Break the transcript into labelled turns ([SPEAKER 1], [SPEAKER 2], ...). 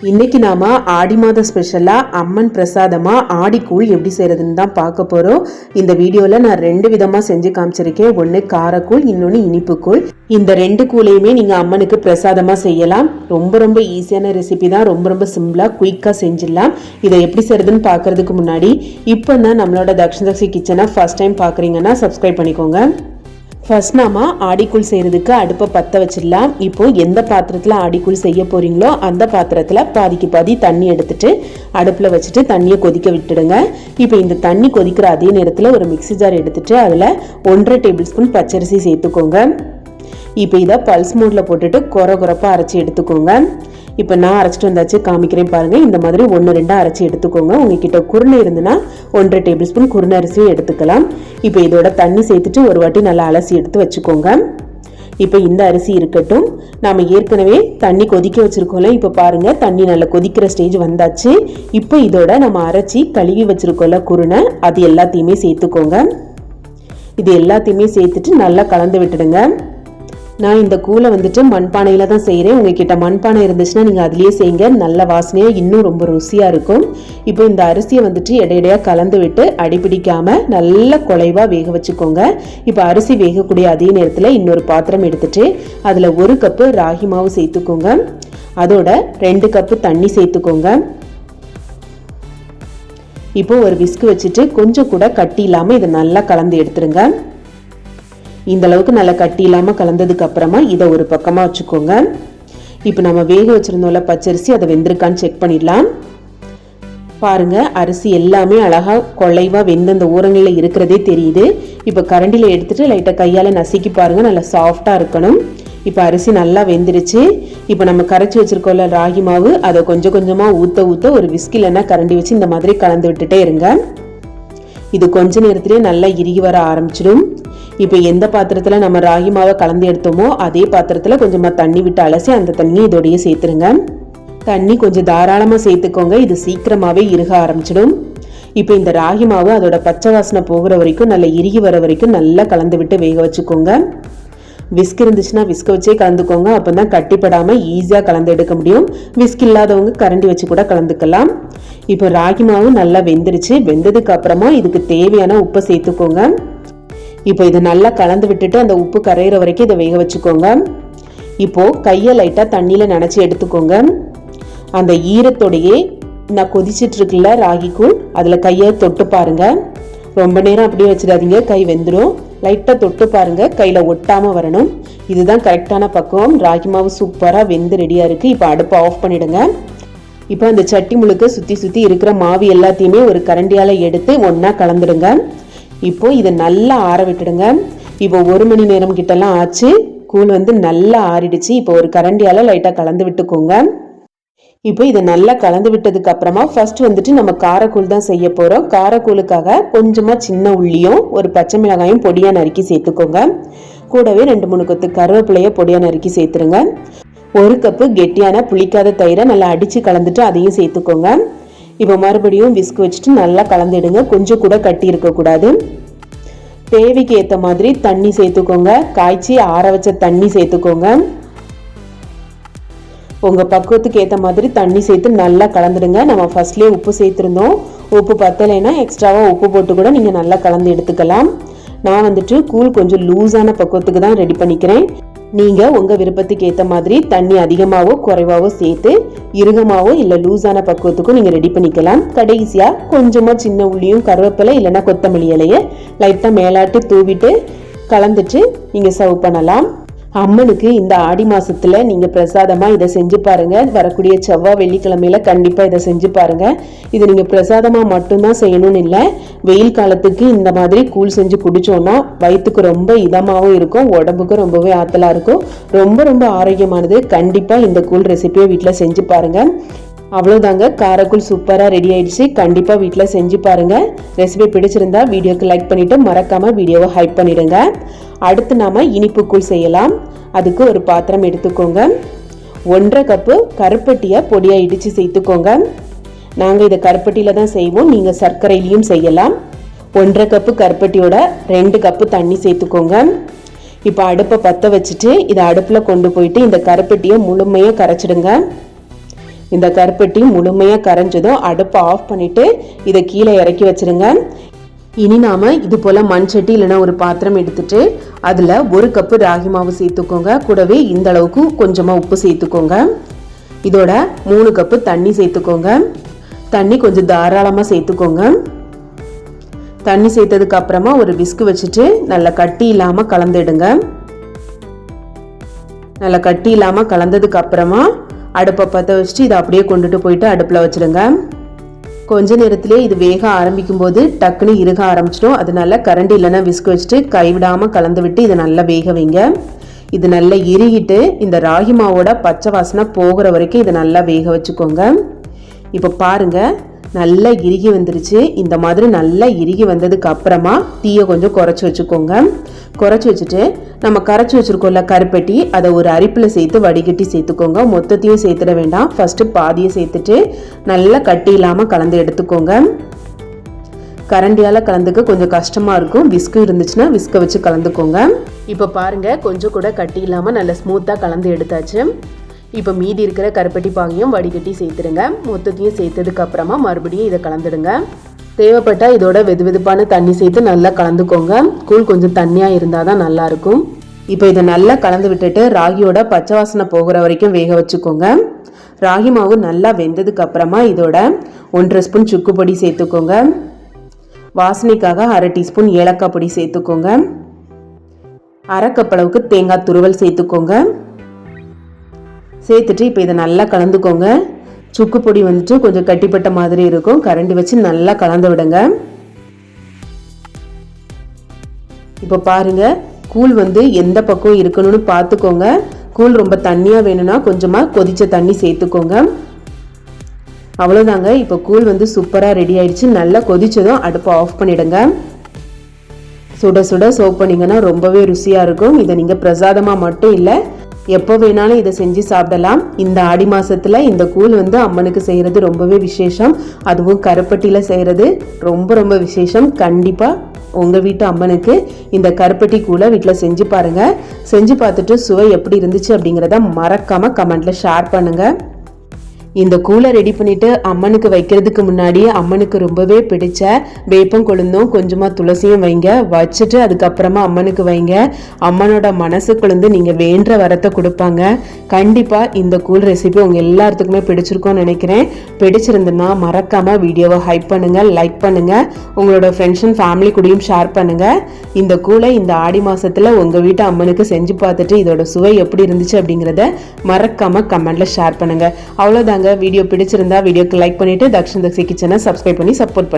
[SPEAKER 1] இன்னைக்கு நாம ஆடி மாத ஸ்பெஷலா அம்மன் பிரசாதமா ஆடிக்கூழ் எப்படி செய்யறதுன்னு தான் பார்க்க போறோம். இந்த வீடியோல நான் 2 விதமா செஞ்சு காமிச்சிருக்கேன். ஒன்னு காரக்கூழ், இன்னொன்னு இனிப்பு கூழ். இந்த 2 கூழையுமே நீங்க அம்மனுக்கு பிரசாதமா செய்யலாம். ரொம்ப ஈஸியான ரெசிபி தான். ரொம்ப சிம்பிளா குயிக்கா செஞ்சிடலாம். இதை எப்படி செய்யறதுன்னு பாக்குறதுக்கு முன்னாடி இப்போ தான் நம்மளோட தக்ஷி கிச்சனை ஃபர்ஸ்ட் டைம் பாக்குறீங்கன்னா சப்ஸ்கிரைப் பண்ணிக்கோங்க. ஃபர்ஸ்ட் நாம ஆடிக்கூழ் செய்யறதுக்கு அடுப்பை பற்ற வச்சிடலாம். இப்போ எந்த பாத்திரத்தில் ஆடிக்கூழ் செய்ய போறீங்களோ அந்த பாத்திரத்தில் பாதிக்கு பாதி தண்ணி எடுத்துட்டு அடுப்பில் வச்சுட்டு தண்ணியை கொதிக்க விட்டுடுங்க. இப்போ இந்த தண்ணி கொதிக்கிற அதே நேரத்தில் ஒரு மிக்ஸி ஜார் எடுத்துட்டு அதில் 1.5 டேபிள் ஸ்பூன் பச்சரிசி சேர்த்துக்கோங்க. இப்போ இதை பல்ஸ் மோடில் போட்டுட்டு குறப்பாக அரைச்சி எடுத்துக்கோங்க. இப்போ நான் அரைச்சிட்டு வந்தாச்சு காமிக்கிறேன் பாருங்கள். இந்த மாதிரி 1-2 அரைச்சி எடுத்துக்கோங்க. உங்ககிட்ட குருணை இருந்துன்னா 1.5 டேபிள் ஸ்பூன் குருணை அரிசியும் எடுத்துக்கலாம். இப்போ இதோட தண்ணி சேர்த்துட்டு ஒரு வாட்டி நல்லா அலசி எடுத்து வச்சுக்கோங்க. இப்போ இந்த அரிசி இருக்கட்டும். நாம் ஏற்கனவே தண்ணி கொதிக்க வச்சுருக்கோம்ல. இப்போ பாருங்கள் தண்ணி நல்லா கொதிக்கிற ஸ்டேஜ் வந்தாச்சு. இப்போ இதோட நம்ம அரைச்சி கழுவி வச்சுருக்கோம்ல குருணை, அது எல்லாத்தையுமே சேர்த்துக்கோங்க. இது எல்லாத்தையுமே சேர்த்துட்டு நல்லா கலந்து விட்டுடுங்க. நான் இந்த கூழை வந்துட்டு மண்பானையில் தான் செய்கிறேன். உங்ககிட்ட மண்பானை இருந்துச்சுன்னா நீங்கள் அதுலேயே செய்யுங்க. நல்ல வாசனையாக இன்னும் ரொம்ப ருசியாக இருக்கும். இப்போ இந்த அரிசியை வந்துட்டு இடையிடையாக கலந்து விட்டு அடிப்பிடிக்காமல் நல்ல குழைவாக வேக வச்சுக்கோங்க. இப்போ அரிசி வேகக்கூடிய அதே நேரத்தில் இன்னொரு பாத்திரம் எடுத்துட்டு அதில் 1 கப்பு ராகி மாவு சேர்த்துக்கோங்க. அதோட 2 கப்பு தண்ணி சேர்த்துக்கோங்க. இப்போ ஒரு விஸ்க் வச்சுட்டு கொஞ்சம் கூட கட்டி இல்லாமல் இதை நல்லா கலந்து எடுத்துருங்க. இந்த அளவுக்கு நல்லா கட்டி இல்லாமல் கலந்ததுக்கு அப்புறமா இதை ஒரு பக்கமாக வச்சுக்கோங்க. இப்போ நம்ம வேக வச்சிருந்தோம்ல பச்சரிசி, அதை வெந்திருக்கான்னு செக் பண்ணிடலாம். பாருங்க அரிசி எல்லாமே அழகா குழைவா வெந்த அந்த ஓரங்களில் இருக்கிறதே தெரியுது. இப்போ கரண்டியில் எடுத்துட்டு லைட்டாக கையால் நசுக்கி பாருங்க, நல்லா சாஃப்டாக இருக்கணும். இப்போ அரிசி நல்லா வெந்துருச்சு. இப்போ நம்ம கரைச்சி வச்சிருக்கோம்ல ராகி மாவு, அதை கொஞ்சம் கொஞ்சமாக ஊற்ற ஒரு விஸ்க் இல்லைன்னா கரண்டி வச்சு இந்த மாதிரி கலந்து விட்டுட்டே இருங்க. இது கொஞ்ச நேரத்திலே நல்லா இறுகி வர ஆரம்பிச்சிடும். இப்போ எந்த பாத்திரத்தில் நம்ம ராகி மாவை கலந்து எடுத்தோமோ அதே பாத்திரத்தில் கொஞ்சமாக தண்ணி விட்டு அலசி அந்த தண்ணி இதோடையே சேர்த்துருங்க. தண்ணி கொஞ்சம் தாராளமாக சேர்த்துக்கோங்க. இது சீக்கிரமாகவே இறுக ஆரம்பிச்சிடும். இப்போ இந்த ராகி மாவு அதோட பச்சை வாசனை போகிற வரைக்கும் நல்லா இறுகி வர வரைக்கும் நல்லா கலந்து விட்டு வேக வச்சுக்கோங்க. விஸ்க் இருந்துச்சுன்னா விஸ்க் வச்சே கலந்துக்கோங்க. அப்போ தான் கட்டிப்படாமல் ஈஸியாக கலந்து எடுக்க முடியும். விஸ்க் இல்லாதவங்க கரண்டி வச்சு கூட கலந்துக்கலாம். இப்போ ராகி மாவு நல்லா வெந்துருச்சு. வெந்ததுக்கு அப்புறமா இதுக்கு தேவையான உப்பை சேர்த்துக்கோங்க. இப்போ இதை நல்லா கலந்து விட்டுட்டு அந்த உப்பு கரையிற வரைக்கும் இதை வேக வச்சுக்கோங்க. இப்போ கையை லைட்டாக தண்ணியில் நனைச்சி எடுத்துக்கோங்க. அந்த ஈரத்தோடையே நான் கொதிச்சிட்டு இருக்குல்ல ராகிக்கூழ், அதில் கையை தொட்டு பாருங்க. ரொம்ப நேரம் அப்படியே வச்சிடாதீங்க, கை வெந்துடும். லைட்டாக தொட்டு பாருங்க, கையில் ஒட்டாமல் வரணும். இதுதான் கரெக்டான பக்குவம். ராகி மாவு சூப்பராக வெந்து ரெடியாக இருக்குது. இப்போ அடுப்பை ஆஃப் பண்ணிடுங்க. இப்போ அந்த சட்டி முழுக்க சுற்றி இருக்கிற மாவு எல்லாத்தையுமே ஒரு கரண்டியால் எடுத்து ஒன்றா கலந்துடுங்க. இப்போ இதை நல்லா ஆற விட்டுடுங்க. இப்போ 1 மணி நேரம் கிட்டலாம் ஆச்சு. கூழ் நல்லா ஆறிடுச்சு. இப்போ ஒரு கரண்டியால் லைட்டாக கலந்து விட்டுக்கோங்க. இப்போ இதை நல்லா கலந்து விட்டதுக்கு அப்புறமா ஃபர்ஸ்ட் நம்ம காரக்கூழ் தான் செய்ய போகிறோம். காரக்கூழுக்காக கொஞ்சமாக சின்ன உள்ளியும் ஒரு பச்சை மிளகாயும் பொடியாக நறுக்கி சேர்த்துக்கோங்க. கூடவே 2-3 கொத்து கருவேப்பிலையை பொடியாக நறுக்கி சேர்த்துருங்க. 1 கப்பு கெட்டியான புளிக்காத தயிரை நல்லா அடித்து கலந்துட்டு அதையும் சேர்த்துக்கோங்க. இப்போ மறுபடியும் விஸ்க் வச்சுட்டு நல்லா கலந்துடுங்க. கொஞ்சம் கூட கட்டி இருக்கக்கூடாது. தேவைக்கு ஏற்ற மாதிரி தண்ணி சேர்த்துக்கோங்க. காய்ச்சி ஆற வச்ச தண்ணி சேர்த்துக்கோங்க. உங்கள் பக்குவத்துக்கு ஏற்ற மாதிரி தண்ணி சேர்த்து நல்லா கலந்துடுங்க. நம்ம ஃபர்ஸ்ட்லேயே உப்பு சேர்த்துருந்தோம். உப்பு பத்தலைன்னா எக்ஸ்ட்ராவாக உப்பு போட்டு கூட நீங்கள் நல்லா கலந்து எடுத்துக்கலாம். நான் கூழ் கொஞ்சம் லூஸான பக்குவத்துக்கு தான் ரெடி பண்ணிக்கிறேன். நீங்கள் உங்கள் விருப்பத்துக்கு ஏற்ற மாதிரி தண்ணி அதிகமாகவோ குறைவாகவோ சேர்த்து இறுகமாகவோ இல்லை லூஸான பக்குவத்துக்கும் நீங்கள் ரெடி பண்ணிக்கலாம். கடைசியாக கொஞ்சமாக சின்ன உள்ளியும் கருவேப்பிலை இல்லைன்னா கொத்தமல்லி இலையை லைட்டாக மேலாட்டு தூவிட்டு கலந்துட்டு நீங்கள் சர்வ் பண்ணலாம். அம்மனுக்கு இந்த ஆடி மாசத்துல நீங்க பிரசாதமா இதை செஞ்சு பாருங்க. வரக்கூடிய செவ்வாய் வெள்ளிக்கிழமையில கண்டிப்பா இதை செஞ்சு பாருங்க. இது நீங்க பிரசாதமா மட்டும்தான் செய்யணும்னு இல்லை. வெயில் காலத்துக்கு இந்த மாதிரி கூழ் செஞ்சு குடிச்சோம்னா வயிற்றுக்கு ரொம்ப இதமாகவும் இருக்கும், உடம்புக்கு ரொம்பவே ஆத்தலா இருக்கும். ரொம்ப ஆரோக்கியமானது. கண்டிப்பா இந்த கூழ் ரெசிபியை வீட்டில் செஞ்சு பாருங்க. அவ்வளோதாங்க, காரக்கூழ் சூப்பராக ரெடி ஆயிடுச்சு. கண்டிப்பாக வீட்டில் செஞ்சு பாருங்கள். ரெசிபி பிடிச்சிருந்தா வீடியோக்கு லைக் பண்ணிவிட்டு மறக்காமல் வீடியோவை ஹைப் பண்ணிடுங்க. அடுத்து நாம் இனிப்பு கூழ் செய்யலாம். அதுக்கு ஒரு பாத்திரம் எடுத்துக்கோங்க. 1.5 கப்பு கருப்பட்டியை பொடியாக இடித்து சேர்த்துக்கோங்க. நாங்கள் இதை கருப்பட்டியில் தான் செய்வோம், நீங்கள் சர்க்கரையிலையும் செய்யலாம். 1.5 கப்பு கருப்பட்டியோட 2 கப்பு தண்ணி சேர்த்துக்கோங்க. இப்போ அடுப்பை பற்ற வச்சுட்டு இதை அடுப்பில் கொண்டு போயிட்டு இந்த கருப்பட்டியை முழுமையாக கரைச்சிடுங்க. இந்த கருப்பட்டி முழுமையாக கரைஞ்சதும் அடுப்பை ஆஃப் பண்ணிவிட்டு இதை கீழே இறக்கி வச்சுருங்க. இனி நாம் இது போல் மண் சட்டி இல்லைன்னா ஒரு பாத்திரம் எடுத்துட்டு அதில் 1 கப்பு ராகி மாவு சேர்த்துக்கோங்க. கூடவே இந்த அளவுக்கு கொஞ்சமாக உப்பு சேர்த்துக்கோங்க. இதோட 3 கப்பு தண்ணி சேர்த்துக்கோங்க. தண்ணி கொஞ்சம் தாராளமாக சேர்த்துக்கோங்க. தண்ணி சேர்த்ததுக்கு அப்புறமா ஒரு விஸ்கு வச்சுட்டு நல்லா கட்டி இல்லாமல் கலந்துடுங்க. நல்லா கட்டி இல்லாமல் கலந்ததுக்கு அப்புறமா அடுப்பை பற்ற வச்சுட்டு இதை அப்படியே கொண்டுட்டு போயிட்டு அடுப்பில் வச்சுடுங்க. கொஞ்ச நேரத்திலே இது வேக ஆரம்பிக்கும் போது டக்குன்னு இறுக ஆரம்பிச்சிடும். அதனால கரண்டி இல்லைன்னா விஸ்கு வச்சுட்டு கைவிடாமல் கலந்து விட்டு இதை நல்லா வேக வைங்க. இது நல்லா இறுகிட்டு இந்த ராகி மாவோட பச்சை வாசனை போகிற வரைக்கும் இதை நல்லா வேக வச்சுக்கோங்க. இப்போ பாருங்கள், நல்லா இறுகி வந்துருச்சு. இந்த மாதிரி நல்லா இறுகி வந்ததுக்கு அப்புறமா தீயை கொஞ்சம் குறைச்சி வச்சுக்கோங்க. குறைச்சி வச்சுட்டு நம்ம கரைச்சி வச்சுருக்கோம்ல கருப்பட்டி, அதை ஒரு அரிப்பில் சேர்த்து வடிகட்டி சேர்த்துக்கோங்க. மொத்தத்தையும் சேர்த்துட வேண்டாம், ஃபஸ்ட்டு பாதியை சேர்த்துட்டு நல்லா கட்டி இல்லாமல் கலந்து எடுத்துக்கோங்க. கரண்டியால் கலந்துக்க கொஞ்சம் கஷ்டமாக இருக்கும். விஸ்கு இருந்துச்சுன்னா விஸ்கை வச்சு கலந்துக்கோங்க. இப்போ பாருங்கள், கொஞ்சம் கூட கட்டி இல்லாமல் நல்லா ஸ்மூத்தாக கலந்து எடுத்தாச்சு. இப்போ மீதி இருக்கிற கருப்பட்டி பாகையும் வடிகட்டி சேர்த்துடுங்க. மொத்தத்தையும் சேர்த்ததுக்கு அப்புறமா மறுபடியும் இதை கலந்துடுங்க. தேவைப்பட்டால் இதோட வெதுவெதுப்பான தண்ணி சேர்த்து நல்லா கலந்துக்கோங்க. கூழ் கொஞ்சம் தண்ணியாக இருந்தால் தான் நல்லாயிருக்கும். இப்போ இதை நல்லா கலந்து விட்டுட்டு ராகியோட பச்சை வாசனை போகிற வரைக்கும் வேக வச்சுக்கோங்க. ராகி மாவு நல்லா வெந்ததுக்கு அப்புறமா இதோட 1.5 ஸ்பூன் சுக்கு பொடி சேர்த்துக்கோங்க. வாசனைக்காக 1/2 டீஸ்பூன் ஏலக்காய் பொடி சேர்த்துக்கோங்க. 1/2 கப் அளவுக்கு தேங்காய் துருவல் சேர்த்துக்கோங்க. சேர்த்துட்டு இப்போ இதை நல்லா கலந்துக்கோங்க. சுக்கு பொடி வந்துட்டு கொஞ்சம் கட்டிப்பட்ட மாதிரி இருக்கும். கரண்டி வச்சு நல்லா கலந்து விடுங்க. இப்போ பாருங்க, கூழ் வந்து எந்த பக்கம் இருக்கணும்னு பார்த்துக்கோங்க. கூழ் ரொம்ப தண்ணியாக வேணும்னா கொஞ்சமாக கொதிச்ச தண்ணி சேர்த்துக்கோங்க. அவ்வளோதாங்க. இப்போ கூழ் வந்து சூப்பராக ரெடி ஆயிடுச்சு. நல்லா கொதிச்சதும் அடுப்பை ஆஃப் பண்ணிடுங்க. சுட சுட சர்வ் பண்ணிங்கன்னா ரொம்பவே ருசியாக இருக்கும். இதை நீங்கள் பிரசாதமாக மட்டும் இல்லை, எப்போ வேணாலும் இதை செஞ்சு சாப்பிடலாம். இந்த ஆடி மாதத்தில் இந்த கூழ் வந்து அம்மனுக்கு செய்கிறது ரொம்பவே விசேஷம். அதுவும் கருப்பட்டியில் செய்கிறது ரொம்ப ரொம்ப விசேஷம். கண்டிப்பாக உங்கள் வீட்டு அம்மனுக்கு இந்த கருப்பட்டி கூழை வீட்டில் செஞ்சு பாருங்கள். செஞ்சு பார்த்துட்டு சுவை எப்படி இருந்துச்சு அப்படிங்கிறத மறக்காமல் கமெண்ட்டில் ஷேர் பண்ணுங்கள். இந்த கூழை ரெடி பண்ணிவிட்டு அம்மனுக்கு வைக்கிறதுக்கு முன்னாடி அம்மனுக்கு ரொம்பவே பிடிச்ச வேப்பம் கொழுந்தும் கொஞ்சமாக துளசியும் வைங்க. வச்சுட்டு அதுக்கப்புறமா அம்மனுக்கு வைங்க. அம்மனோட மனசு கொழுந்து நீங்கள் வேண்ட வரத்தை கொடுப்பாங்க. கண்டிப்பாக இந்த கூழ் ரெசிபி உங்கள் எல்லாத்துக்குமே பிடிச்சிருக்கோன்னு நினைக்கிறேன். பிடிச்சிருந்துன்னா மறக்காமல் வீடியோவை ஹைப் பண்ணுங்கள், லைக் பண்ணுங்கள், உங்களோட ஃப்ரெண்ட்ஸ் அண்ட் ஃபேமிலி கூடயும் ஷேர் பண்ணுங்கள். இந்த கூழை இந்த ஆடி மாதத்தில் உங்கள் வீட்டு அம்மனுக்கு செஞ்சு பார்த்துட்டு இதோட சுவை எப்படி இருந்துச்சு அப்படிங்கிறத மறக்காமல் கமெண்ட்டில் ஷேர் பண்ணுங்கள். அவ்வளோதாங்க. வீடியோ பிடிச்சிருந்தா வீடியோக்கு லைக் பண்ணிட்டு தக்ஷன் தக்ஷி கிச்சனை சப்ஸ்கிரைப் பண்ணி சப்போர்ட் பண்ணுங்க.